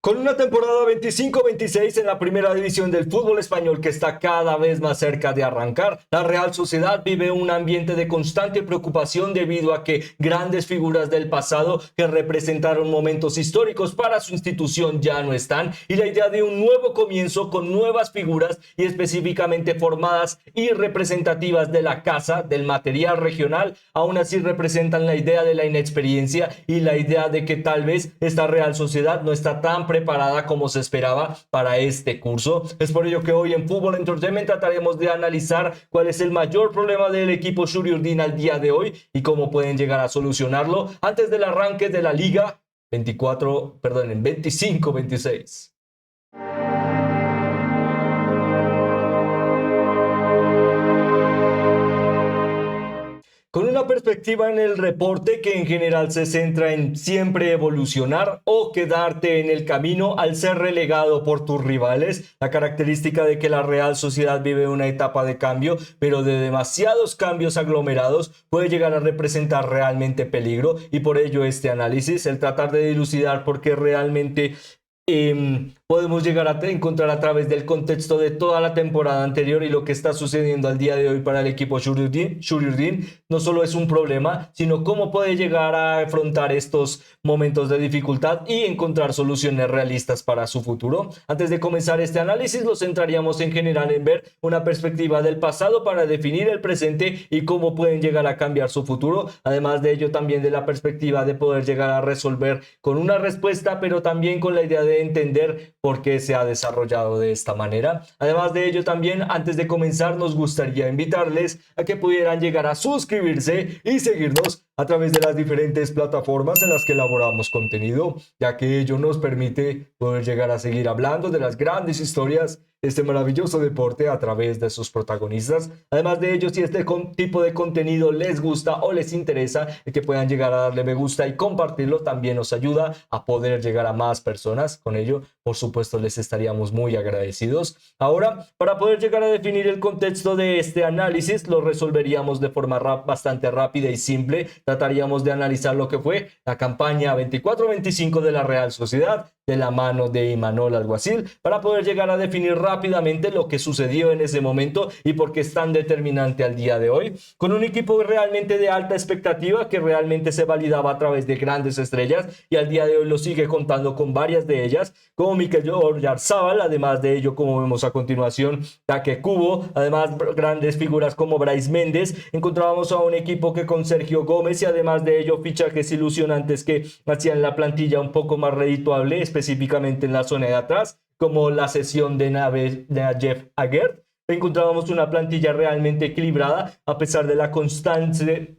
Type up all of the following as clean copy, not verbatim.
Con una temporada 25-26 en la primera división del fútbol español que está cada vez más cerca de arrancar, la Real Sociedad vive un ambiente de constante preocupación debido a que grandes figuras del pasado que representaron momentos históricos para su institución ya no están, y la idea de un nuevo comienzo con nuevas figuras y específicamente formadas y representativas de la casa, del material regional, aún así representan la idea de la inexperiencia y la idea de que tal vez esta Real Sociedad no está tan preparada como se esperaba para este curso. Es por ello que hoy en Fútbol Entertainment trataremos de analizar cuál es el mayor problema del equipo Shuriurdin al día de hoy y cómo pueden llegar a solucionarlo antes del arranque de la Liga 25-26. Con una perspectiva en el reporte que en general se centra en siempre evolucionar o quedarte en el camino al ser relegado por tus rivales, la característica de que la Real Sociedad vive una etapa de cambio, pero de demasiados cambios aglomerados, puede llegar a representar realmente peligro, y por ello este análisis, el tratar de dilucidar por qué realmente podemos llegar a encontrar a través del contexto de toda la temporada anterior y lo que está sucediendo al día de hoy para el equipo Shuriurdin, no solo es un problema, sino cómo puede llegar a afrontar estos momentos de dificultad y encontrar soluciones realistas para su futuro. Antes de comenzar este análisis, lo centraríamos en general en ver una perspectiva del pasado para definir el presente y cómo pueden llegar a cambiar su futuro. Además de ello, también de la perspectiva de poder llegar a resolver con una respuesta, pero también con la idea de entender por qué se ha desarrollado de esta manera. Además de ello, también antes de comenzar nos gustaría invitarles a que pudieran llegar a suscribirse y seguirnos a través de las diferentes plataformas en las que elaboramos contenido, ya que ello nos permite poder llegar a seguir hablando de las grandes historias de este maravilloso deporte a través de sus protagonistas. Además de ello, si este tipo de contenido les gusta o les interesa, el que puedan llegar a darle me gusta y compartirlo también nos ayuda a poder llegar a más personas. Con ello, por supuesto, les estaríamos muy agradecidos. Ahora, para poder llegar a definir el contexto de este análisis, lo resolveríamos de forma bastante rápida y simple. Trataríamos de analizar lo que fue la campaña 24-25 de la Real Sociedad, de la mano de Imanol Alguacil, para poder llegar a definir rápidamente lo que sucedió en ese momento y por qué es tan determinante al día de hoy, con un equipo realmente de alta expectativa que realmente se validaba a través de grandes estrellas y al día de hoy lo sigue contando con varias de ellas, como Mikel Oyarzabal, además de ello, como vemos a continuación, Take Kubo, además grandes figuras como Brais Méndez. Encontrábamos a un equipo que con Sergio Gómez y además de ello fichajes ilusionantes que hacían la plantilla un poco más redituable, específicamente en la zona de atrás, como la cesión de Jeff Aguerd. Encontrábamos una plantilla realmente equilibrada a pesar de la constante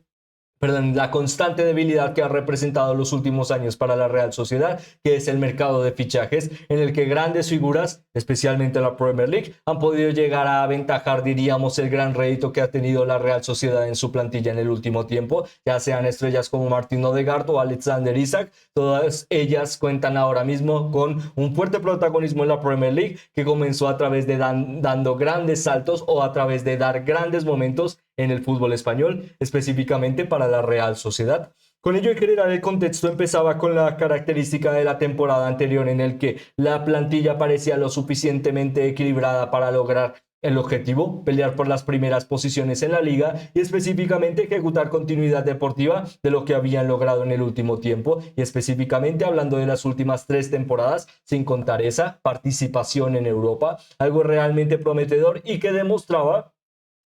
debilidad que ha representado los últimos años para la Real Sociedad, que es el mercado de fichajes, en el que grandes figuras, especialmente la Premier League, han podido llegar a aventajar, diríamos, el gran rédito que ha tenido la Real Sociedad en su plantilla en el último tiempo, ya sean estrellas como Martin Odegaard o Alexander Isak. Todas ellas cuentan ahora mismo con un fuerte protagonismo en la Premier League, que comenzó a través de dando grandes saltos o a través de dar grandes momentos en el fútbol español, específicamente para la Real Sociedad. Con ello, en general, el contexto empezaba con la característica de la temporada anterior en el que la plantilla parecía lo suficientemente equilibrada para lograr el objetivo, pelear por las primeras posiciones en la liga y específicamente ejecutar continuidad deportiva de lo que habían logrado en el último tiempo, y específicamente hablando de las últimas 3 temporadas, sin contar esa participación en Europa, algo realmente prometedor y que demostraba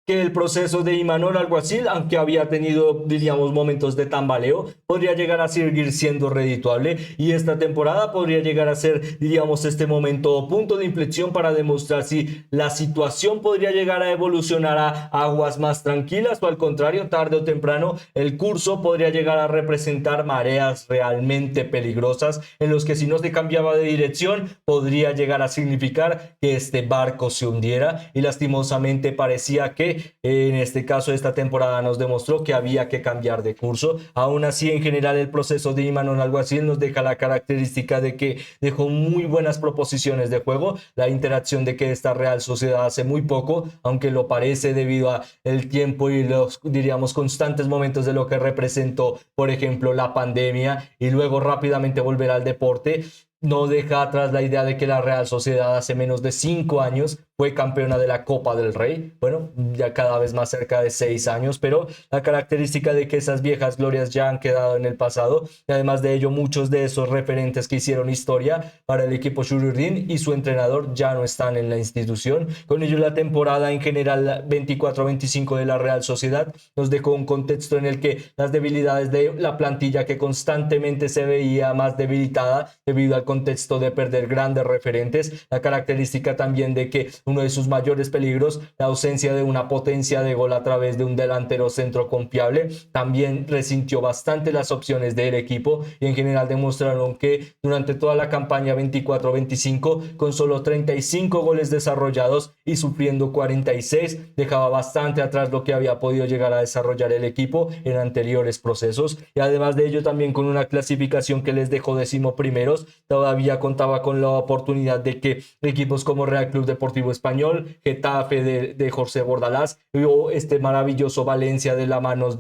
que el proceso de Imanol Alguacil, aunque había tenido, diríamos, momentos de tambaleo, podría llegar a seguir siendo redituable, y esta temporada podría llegar a ser, diríamos, este momento o punto de inflexión para demostrar si la situación podría llegar a evolucionar a aguas más tranquilas o al contrario, tarde o temprano, el curso podría llegar a representar mareas realmente peligrosas en los que si no se cambiaba de dirección podría llegar a significar que este barco se hundiera, y lastimosamente parecía que en este caso esta temporada nos demostró que había que cambiar de curso. Aún así, en general, el proceso de Imanol Alguacil nos deja la característica de que dejó muy buenas proposiciones de juego, la interacción de que esta Real Sociedad hace muy poco, aunque lo parece debido a el tiempo y los, diríamos, constantes momentos de lo que representó, por ejemplo, la pandemia y luego rápidamente volver al deporte. no deja atrás la idea de que la Real Sociedad hace menos de 5 años fue campeona de la Copa del Rey. Bueno, ya cada vez más cerca de 6 años, pero la característica de que esas viejas glorias ya han quedado en el pasado y además de ello muchos de esos referentes que hicieron historia para el equipo Şururdin y su entrenador ya no están en la institución. Con ello la temporada en general 24-25 de la Real Sociedad nos dejó un contexto en el que las debilidades de la plantilla que constantemente se veía más debilitada debido al contexto de perder grandes referentes, la característica también de que uno de sus mayores peligros, la ausencia de una potencia de gol a través de un delantero centro confiable, también resintió bastante las opciones del equipo y en general demostraron que durante toda la campaña 24-25 con solo 35 goles desarrollados y sufriendo 46 dejaba bastante atrás lo que había podido llegar a desarrollar el equipo en anteriores procesos y además de ello también con una clasificación que les dejó 11º, todavía contaba con la oportunidad de que equipos como Real Club Deportivo Español, Getafe de José Bordalás o este maravilloso Valencia de la mano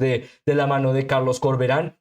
de Carlos Corberán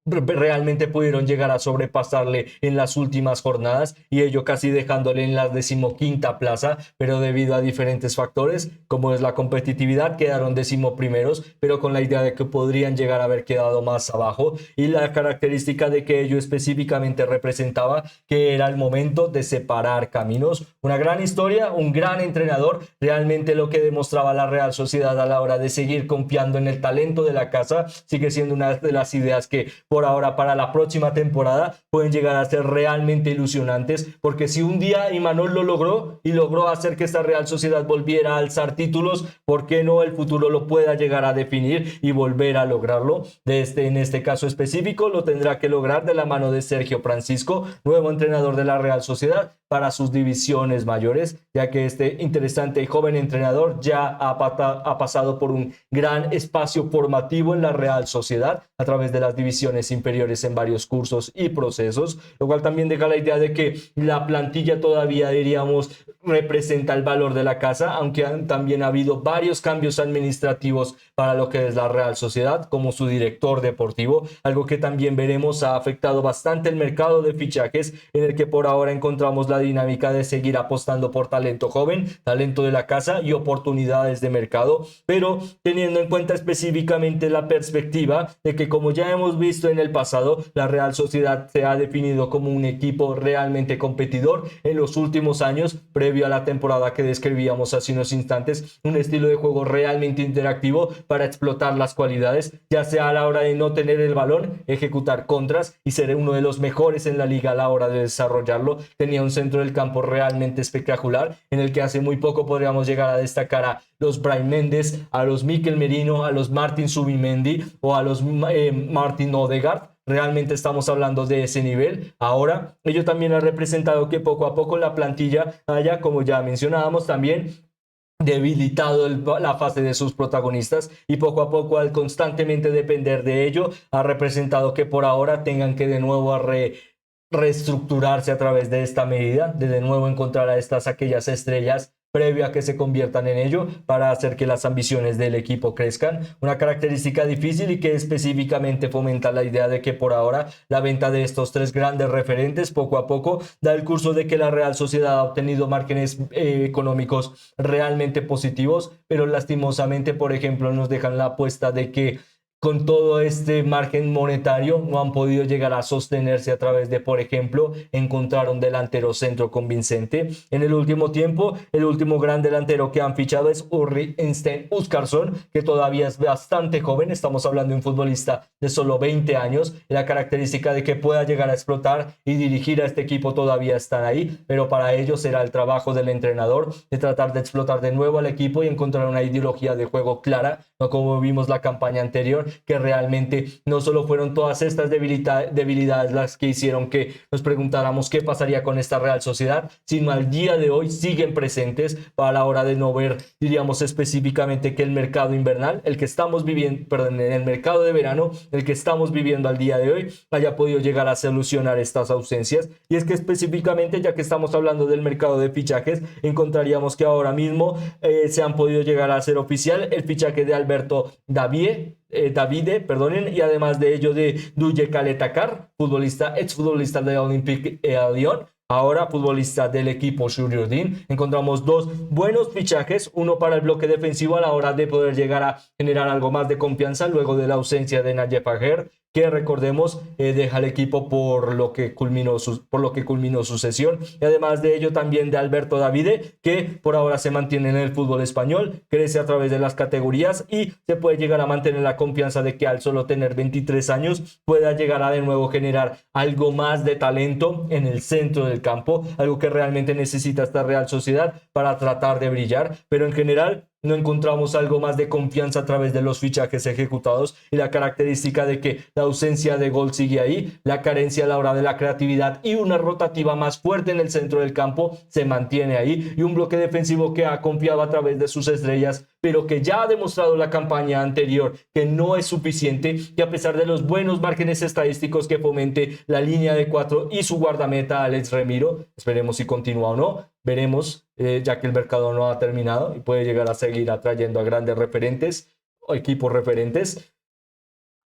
realmente pudieron llegar a sobrepasarle en las últimas jornadas y ello casi dejándole en la 15ª plaza, pero debido a diferentes factores como es la competitividad quedaron 11º, pero con la idea de que podrían llegar a haber quedado más abajo y la característica de que ello específicamente representaba que era el momento de separar caminos. Una gran historia, un gran entrenador, realmente lo que demostraba la Real Sociedad a la hora de seguir confiando en el talento de la casa sigue siendo una de las ideas que por ahora para la próxima temporada pueden llegar a ser realmente ilusionantes, porque si un día Imanol lo logró y logró hacer que esta Real Sociedad volviera a alzar títulos, ¿por qué no el futuro lo pueda llegar a definir y volver a lograrlo? En este caso específico lo tendrá que lograr de la mano de Sergio Francisco, nuevo entrenador de la Real Sociedad para sus divisiones mayores, ya que este interesante y joven entrenador ya ha pasado por un gran espacio formativo en la Real Sociedad a través de las divisiones inferiores en varios cursos y procesos, lo cual también deja la idea de que la plantilla todavía, diríamos, representa el valor de la casa, aunque también ha habido varios cambios administrativos para lo que es la Real Sociedad, como su director deportivo, algo que también veremos ha afectado bastante el mercado de fichajes, en el que por ahora encontramos la dinámica de seguir apostando por talento joven, talento de la casa y oportunidades de mercado, pero teniendo en cuenta específicamente la perspectiva de que, como ya hemos visto en el pasado, la Real Sociedad se ha definido como un equipo realmente competidor en los últimos años, previo a la temporada que describíamos hace unos instantes, un estilo de juego realmente interactivo para explotar las cualidades, ya sea a la hora de no tener el balón, ejecutar contras y ser uno de los mejores en la liga a la hora de desarrollarlo. Tenía un centro del campo realmente espectacular, en el que hace muy poco podríamos llegar a destacar a los Brahim Méndez, a los Mikel Merino, a los Martin Zubimendi o a los Martin Odegaard. Realmente estamos hablando de ese nivel. Ahora, ello también ha representado que poco a poco la plantilla haya, como ya mencionábamos, también debilitado la fase de sus protagonistas y poco a poco al constantemente depender de ello ha representado que por ahora tengan que de nuevo reestructurarse a través de esta medida, de nuevo encontrar a aquellas estrellas previo a que se conviertan en ello para hacer que las ambiciones del equipo crezcan. Una característica difícil y que específicamente fomenta la idea de que por ahora la venta de estos tres grandes referentes poco a poco da el curso de que la Real Sociedad ha obtenido márgenes económicos realmente positivos, pero lastimosamente, por ejemplo, nos dejan la apuesta de que con todo este margen monetario no han podido llegar a sostenerse a través de, por ejemplo, encontrar un delantero centro convincente. En el último tiempo, el último gran delantero que han fichado es Ulrik Einstein Óskarsson, que todavía es bastante joven. Estamos hablando de un futbolista de solo 20 años. La característica de que pueda llegar a explotar y dirigir a este equipo todavía están ahí, pero para ello será el trabajo del entrenador de tratar de explotar de nuevo al equipo y encontrar una ideología de juego clara, no como vimos la campaña anterior, que realmente no solo fueron todas estas debilidades las que hicieron que nos preguntáramos qué pasaría con esta Real Sociedad, sino al día de hoy siguen presentes a la hora de no ver, diríamos específicamente, que el mercado invernal, el que estamos viviendo, perdón, en el mercado de verano, el que estamos viviendo al día de hoy, haya podido llegar a solucionar estas ausencias. Y es que específicamente, ya que estamos hablando del mercado de fichajes, encontraríamos que ahora mismo se han podido llegar a hacer oficial el fichaje de Alberto Davies, Davide, perdonen, y además de ello de Duye Kaletakar, exfutbolista de Olympique Lyon, ahora futbolista del equipo Shuriurdin. Encontramos dos buenos fichajes, uno para el bloque defensivo a la hora de poder llegar a generar algo más de confianza luego de la ausencia de Nayef Aguer, que recordemos deja el equipo por lo que culminó su sesión, y además de ello también de Alberto Davide, que por ahora se mantiene en el fútbol español, crece a través de las categorías y se puede llegar a mantener la confianza de que al solo tener 23 años pueda llegar a de nuevo generar algo más de talento en el centro del campo, algo que realmente necesita esta Real Sociedad para tratar de brillar, pero en general no encontramos algo más de confianza a través de los fichajes ejecutados y la característica de que la ausencia de gol sigue ahí, la carencia a la hora de la creatividad y una rotativa más fuerte en el centro del campo se mantiene ahí, y un bloque defensivo que ha confiado a través de sus estrellas, pero que ya ha demostrado la campaña anterior que no es suficiente, y a pesar de los buenos márgenes estadísticos que fomente la línea de 4 y su guardameta Alex Remiro, esperemos si continúa o no, veremos, ya que el mercado no ha terminado y puede llegar a seguir atrayendo a grandes referentes o equipos referentes.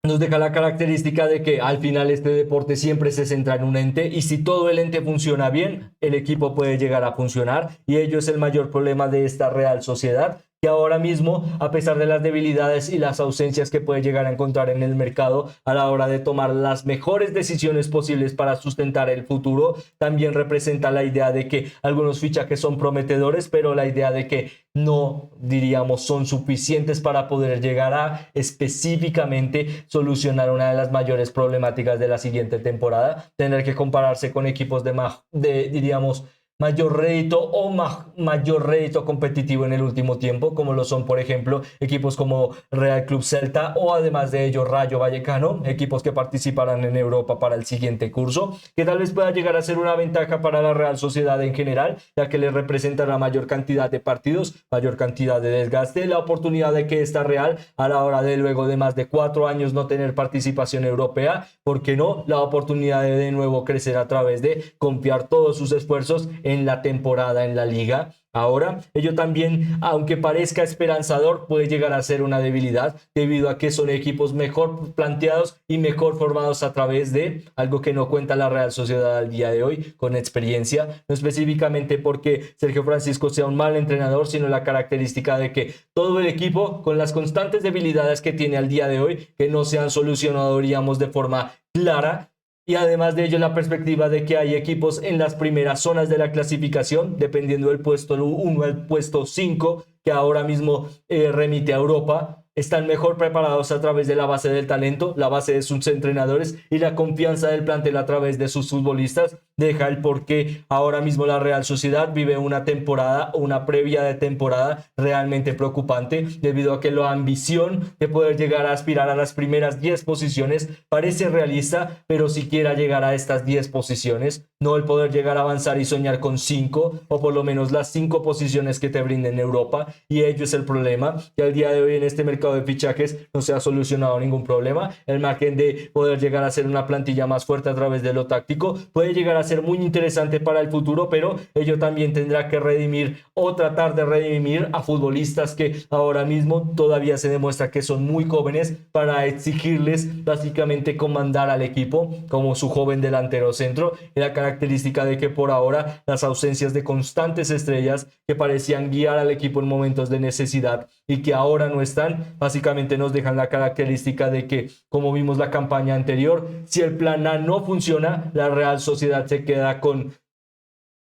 Nos deja la característica de que al final este deporte siempre se centra en un ente, y si todo el ente funciona bien, el equipo puede llegar a funcionar, y ello es el mayor problema de esta Real Sociedad, que ahora mismo, a pesar de las debilidades y las ausencias que puede llegar a encontrar en el mercado a la hora de tomar las mejores decisiones posibles para sustentar el futuro, también representa la idea de que algunos fichajes son prometedores, pero la idea de que no, diríamos, son suficientes para poder llegar a específicamente solucionar una de las mayores problemáticas de la siguiente temporada, tener que compararse con equipos diríamos, mayor rédito o mayor rédito competitivo en el último tiempo, como lo son, por ejemplo, equipos como Real Club Celta o además de ello Rayo Vallecano, equipos que participarán en Europa para el siguiente curso, que tal vez pueda llegar a ser una ventaja para la Real Sociedad en general, ya que le representará mayor cantidad de partidos, mayor cantidad de desgaste, la oportunidad de que esta Real, a la hora de luego de más de 4 años no tener participación europea, ¿por qué no? La oportunidad de nuevo crecer a través de confiar todos sus esfuerzos en la temporada en la liga. Ahora, ello también, aunque parezca esperanzador, puede llegar a ser una debilidad debido a que son equipos mejor planteados y mejor formados a través de algo que no cuenta la Real Sociedad al día de hoy, con experiencia, no específicamente porque Sergio Francisco sea un mal entrenador, sino la característica de que todo el equipo, con las constantes debilidades que tiene al día de hoy, que no se han solucionado, diríamos, de forma clara, y además de ello la perspectiva de que hay equipos en las primeras zonas de la clasificación, dependiendo del puesto 1 al puesto 5, que ahora mismo remite a Europa, están mejor preparados a través de la base del talento, la base de sus entrenadores y la confianza del plantel a través de sus futbolistas. Deja el por qué ahora mismo la Real Sociedad vive una temporada, una previa de temporada realmente preocupante, debido a que la ambición de poder llegar a aspirar a las primeras 10 posiciones parece realista, pero siquiera llegar a estas 10 posiciones, no el poder llegar a avanzar y soñar con 5, o por lo menos las 5 posiciones que te brinden Europa, y ello es el problema, que al día de hoy en este mercado de fichajes no se ha solucionado ningún problema. El margen de poder llegar a ser una plantilla más fuerte a través de lo táctico puede llegar a ser muy interesante para el futuro, pero ello también tendrá que redimir o tratar de redimir a futbolistas que ahora mismo todavía se demuestra que son muy jóvenes para exigirles básicamente comandar al equipo como su joven delantero centro, y la característica de que por ahora las ausencias de constantes estrellas que parecían guiar al equipo en momentos de necesidad y que ahora no están, básicamente nos dejan la característica de que, como vimos la campaña anterior, si el plan A no funciona, la Real Sociedad se queda con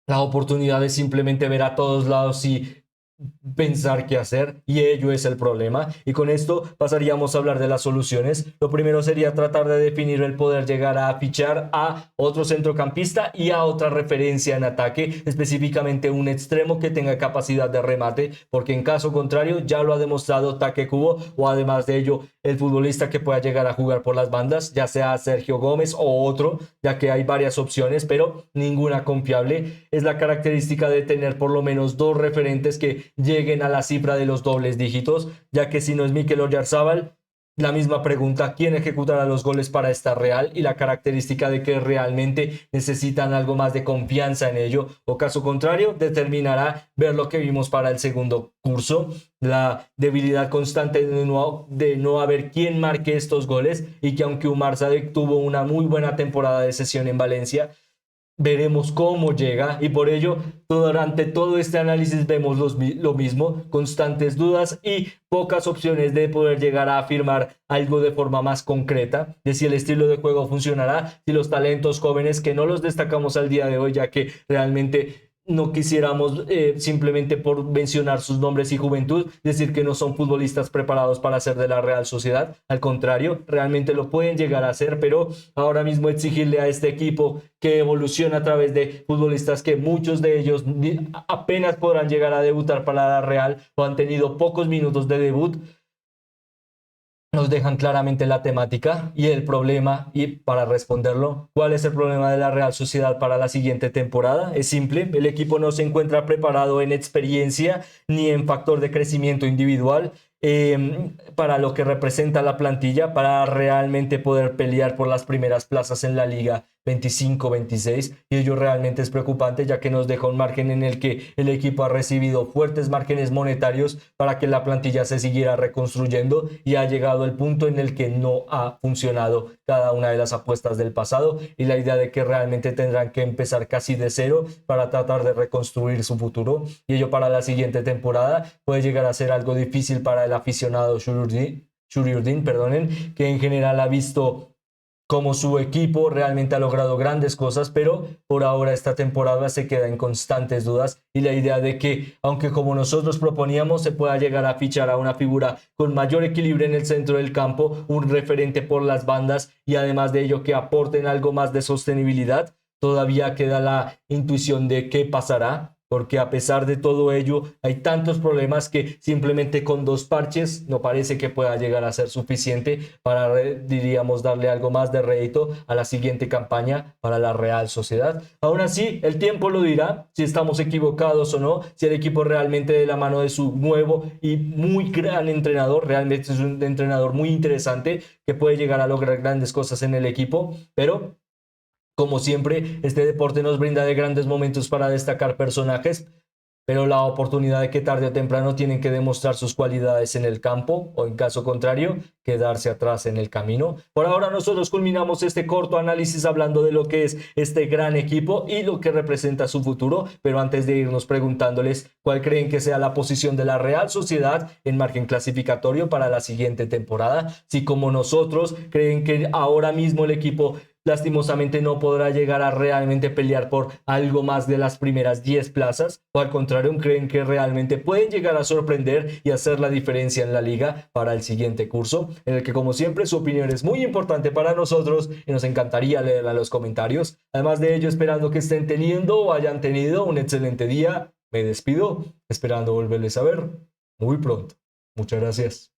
la oportunidad de simplemente ver a todos lados y pensar qué hacer, y ello es el problema. Y con esto pasaríamos a hablar de las soluciones. Lo primero sería tratar de definir el poder llegar a fichar a otro centrocampista y a otra referencia en ataque, específicamente un extremo que tenga capacidad de remate, porque en caso contrario ya lo ha demostrado Take Kubo, o además de ello el futbolista que pueda llegar a jugar por las bandas, ya sea Sergio Gómez o otro, ya que hay varias opciones pero ninguna confiable. Es la característica de tener por lo menos 2 referentes que lleguen a la cifra de los dobles dígitos, ya que si no es Mikel Oyarzabal, La misma pregunta, ¿quién ejecutará los goles para esta Real? Y la característica de que realmente necesitan algo más de confianza en ello, o caso contrario, determinará ver lo que vimos para el segundo curso, la debilidad constante de no haber quién marque estos goles, y que aunque Umar Sadek tuvo una muy buena temporada de sesión en Valencia, veremos cómo llega, y por ello durante todo este análisis vemos lo mismo, constantes dudas y pocas opciones de poder llegar a afirmar algo de forma más concreta, de si el estilo de juego funcionará, si los talentos jóvenes que no los destacamos al día de hoy, ya que realmente no quisiéramos simplemente por mencionar sus nombres y juventud decir que no son futbolistas preparados para ser de la Real Sociedad. Al contrario, realmente lo pueden llegar a hacer, pero ahora mismo exigirle a este equipo que evoluciona a través de futbolistas que muchos de ellos apenas podrán llegar a debutar para la Real o han tenido pocos minutos de debut, nos dejan claramente la temática y el problema. Y para responderlo, ¿cuál es el problema de la Real Sociedad para la siguiente temporada? Es simple, el equipo no se encuentra preparado en experiencia ni en factor de crecimiento individual para lo que representa la plantilla, para realmente poder pelear por las primeras plazas en la liga 25-26, y ello realmente es preocupante, ya que nos deja un margen en el que el equipo ha recibido fuertes márgenes monetarios para que la plantilla se siguiera reconstruyendo, y ha llegado el punto en el que no ha funcionado cada una de las apuestas del pasado, y la idea de que realmente tendrán que empezar casi de cero para tratar de reconstruir su futuro, y ello para la siguiente temporada puede llegar a ser algo difícil para el aficionado Şuriurdin, perdonen, que en general ha visto como su equipo realmente ha logrado grandes cosas, pero por ahora esta temporada se queda en constantes dudas, y la idea de que, aunque como nosotros proponíamos, se pueda llegar a fichar a una figura con mayor equilibrio en el centro del campo, un referente por las bandas, y además de ello que aporten algo más de sostenibilidad, todavía queda la intuición de qué pasará, porque a pesar de todo ello hay tantos problemas que simplemente con dos parches no parece que pueda llegar a ser suficiente para, diríamos, darle algo más de rédito a la siguiente campaña para la Real Sociedad. Aún así, el tiempo lo dirá si estamos equivocados o no, si el equipo realmente, de la mano de su nuevo y muy gran entrenador, realmente es un entrenador muy interesante que puede llegar a lograr grandes cosas en el equipo, pero como siempre, este deporte nos brinda de grandes momentos para destacar personajes, pero la oportunidad de que tarde o temprano tienen que demostrar sus cualidades en el campo, o en caso contrario, quedarse atrás en el camino. Por ahora nosotros culminamos este corto análisis hablando de lo que es este gran equipo y lo que representa su futuro, pero antes de irnos preguntándoles cuál creen que sea la posición de la Real Sociedad en margen clasificatorio para la siguiente temporada, si como nosotros creen que ahora mismo el equipo lastimosamente no podrá llegar a realmente pelear por algo más de las primeras 10 plazas, o al contrario, creen que realmente pueden llegar a sorprender y hacer la diferencia en la liga para el siguiente curso, en el que como siempre su opinión es muy importante para nosotros y nos encantaría leerla en los comentarios. Además de ello, esperando que estén teniendo o hayan tenido un excelente día, me despido, esperando volverles a ver muy pronto. Muchas gracias.